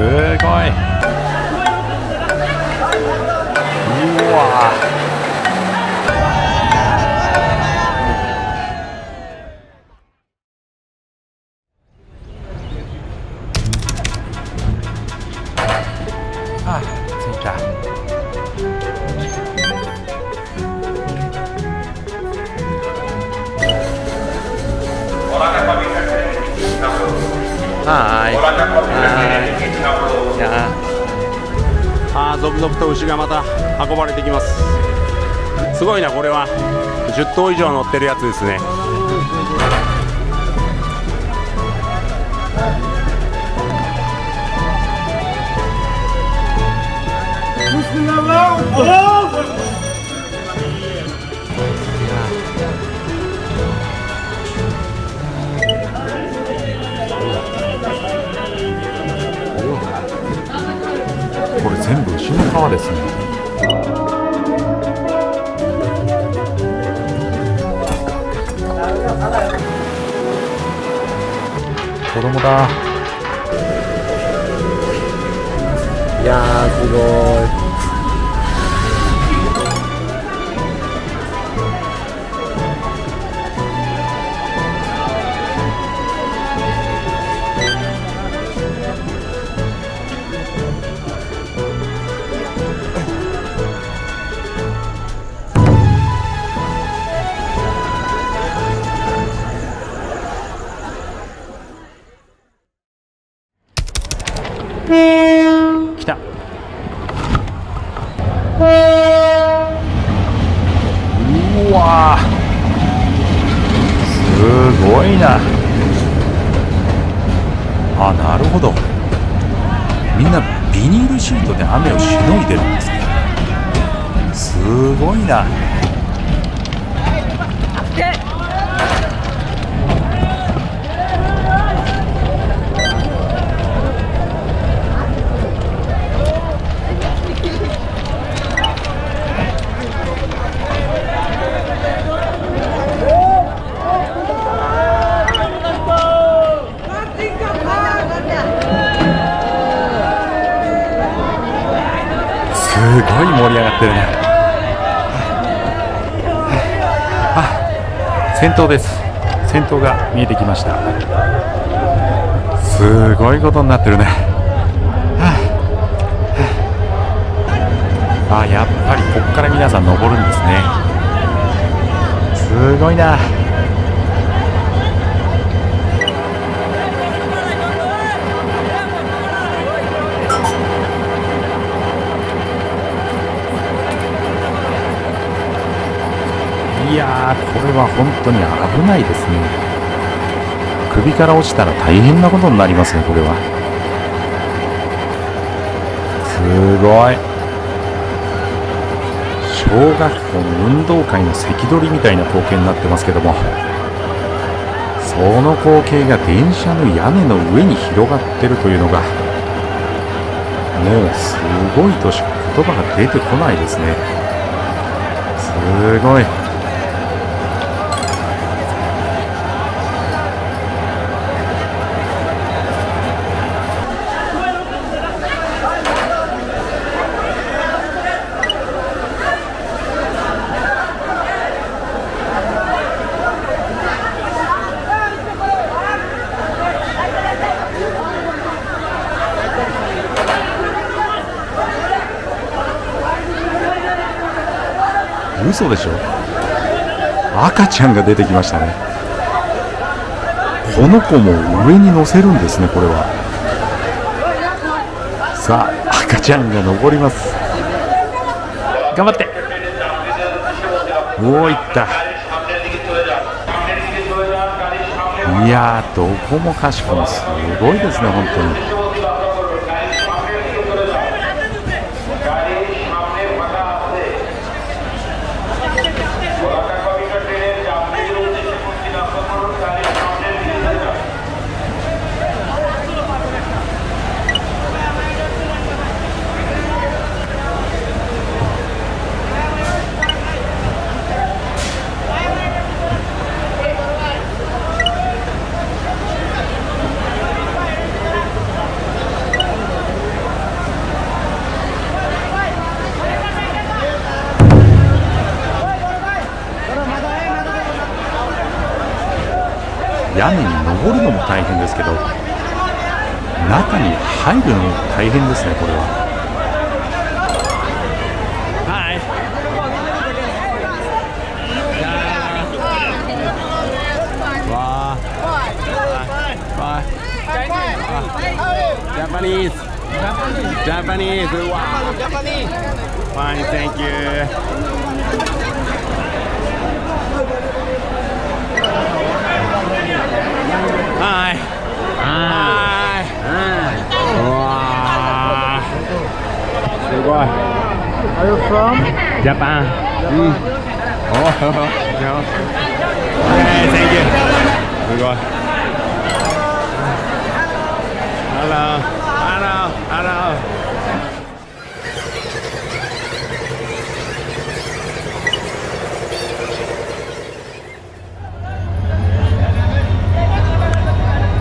ごい。うわあ、着いた。はい。続々と牛がまた運ばれてきます。すごいな、これは10頭以上乗ってるやつですね。これ全部牛の皮ですね。子供だ。いやー、すごい。来た。うわー、すごいな。あ、なるほど。みんなビニールシートで雨をしのいでるんですね。すごいな。すごい盛り上がってるね。あ、先頭です。先頭が見えてきました。すごいことになってるね。あ、やっぱりこっから皆さん登るんですね。すごいな。いやー、これは本当に危ないですね。首から落ちたら大変なことになりますね、これは。すごい。小学校の運動会の関取みたいな光景になってますけども、その光景が電車の屋根の上に広がってるというのが、もうすごいとしか言葉が出てこないですね。すごい。嘘でしょ。赤ちゃんが出てきましたね。この子も上に乗せるんですね、これは。さあ、赤ちゃんが登ります。頑張って。おお、いった。いやー、どこもかしこもすごいですね、本当に。屋根に登るのも大変ですけど、中に入るのも大変ですね、これは。はい。わあ。ジャパニーズ。ジャパニーズ。わあ。Fine, thank you. はい。うわー、すごい。Are you from? ジャパン。おお。Thank you. すごい。Hello. Hello.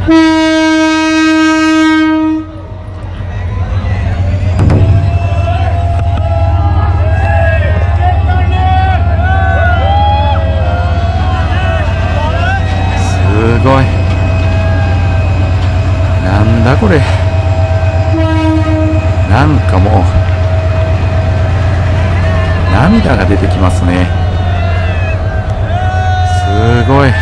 すごい。なんだこれ。なんかもう涙が出てきますね。すごい。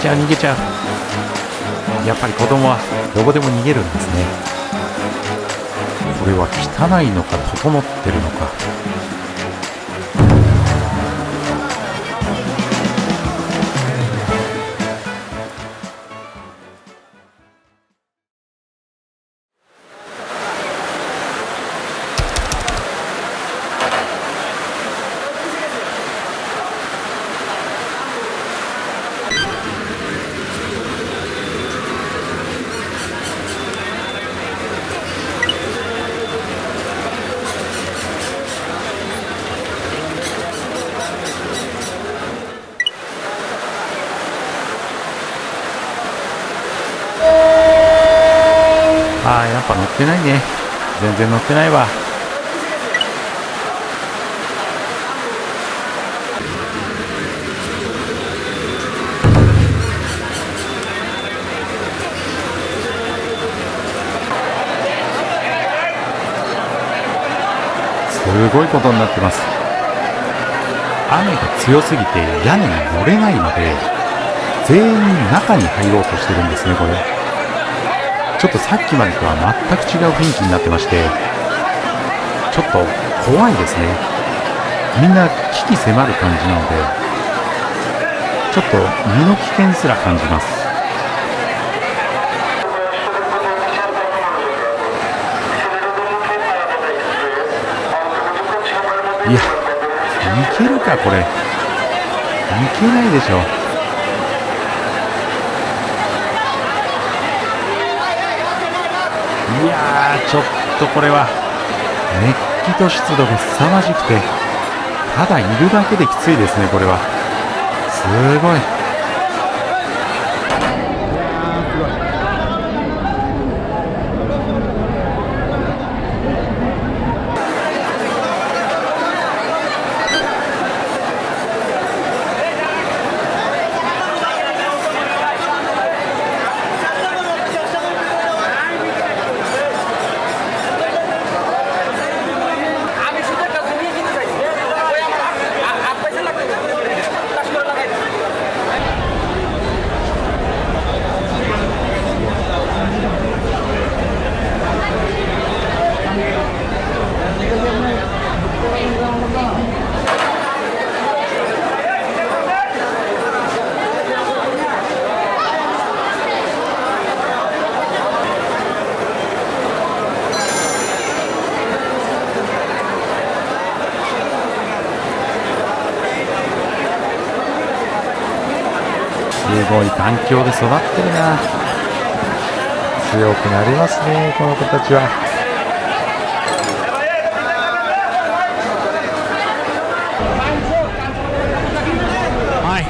逃げちゃう。やっぱり子供はどこでも逃げるんですね。これは汚いのか整ってるのか。やっぱ乗ってないね。全然乗ってないわ。すごいことになってます。雨が強すぎて屋根に乗れないので、全員中に入ろうとしてるんですね。これちょっとさっきまでとは全く違う雰囲気になってまして、ちょっと怖いですね。みんな危機迫る感じなので、ちょっと身の危険すら感じます。いや、いけるかこれ。いけないでしょ。いやー、ちょっとこれは熱気と湿度が凄まじくて、ただいるだけできついですね。これはすごい。すごい環境で育ってるな。強くなりますね、この子たちは。はい。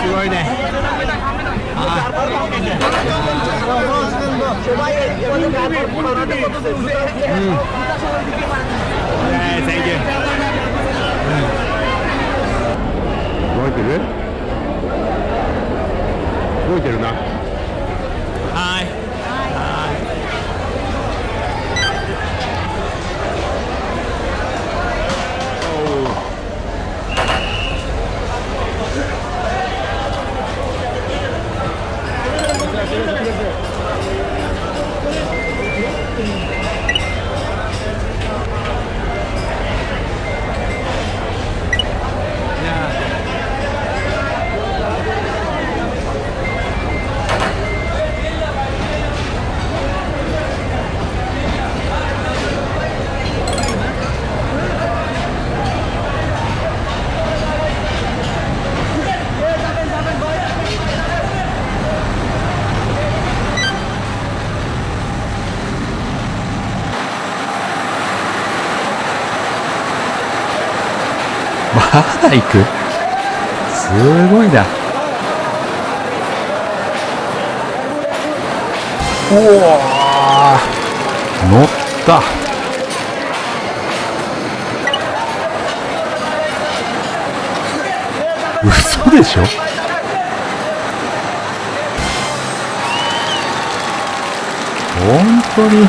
すごいね。動いてる？動いてるな。はい。まだ行く？すごいな。おお、乗った。嘘でしょ？本当に